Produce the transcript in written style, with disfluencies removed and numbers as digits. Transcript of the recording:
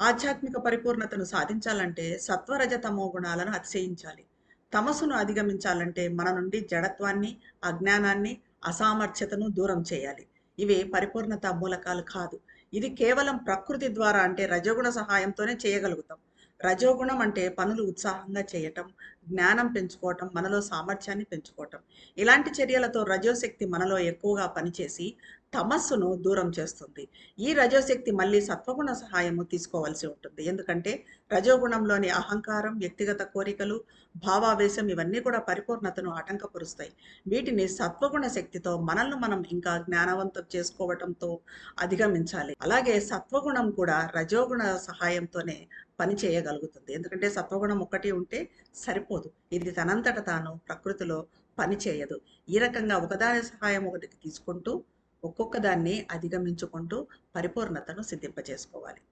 ఆధ్యాత్మిక పరిపూర్ణతను సాధించాలంటే సత్వరజ తమో గుణాలను అతిశయించాలి. తమస్సును అధిగమించాలంటే మన నుండి జడత్వాన్ని, అజ్ఞానాన్ని, అసామర్థ్యతను దూరం చేయాలి. ఇవి పరిపూర్ణత మూలకాలు కాదు. ఇది కేవలం ప్రకృతి ద్వారా అంటే రజోగుణ సహాయంతోనే చేయగలుగుతాం. రజోగుణం అంటే పనులు ఉత్సాహంగా చేయటం, జ్ఞానం పెంచుకోవటం, మనలో సామర్థ్యాన్ని పెంచుకోవటం. ఇలాంటి చర్యలతో రజోశక్తి మనలో ఎక్కువగా పనిచేసి తమస్సును దూరం చేస్తుంది. ఈ రజోశక్తి మళ్ళీ సత్వగుణ సహాయము తీసుకోవాల్సి ఉంటుంది. ఎందుకంటే రజోగుణంలోని అహంకారం, వ్యక్తిగత కోరికలు, భావావేశం ఇవన్నీ కూడా పరిపూర్ణతను ఆటంకపరుస్తాయి. వీటిని సత్వగుణ శక్తితో మనల్ని మనం ఇంకా జ్ఞానవంతం చేసుకోవటంతో అధిగమించాలి. అలాగే సత్వగుణం కూడా రజోగుణ సహాయంతోనే పని చేయగలుగుతుంది. ఎందుకంటే సత్వగుణం ఒక్కటి ఉంటే సరిపోదు. ఇది తనంతట తాను ప్రకృతిలో పని చేయదు. ఈ రకంగా ఒకదాని సహాయం ఒకటికి తీసుకుంటూ ఒక్కొక్క దాన్ని అధిగమించుకుంటూ పరిపూర్ణతను సిద్ధింపజేసుకోవాలి.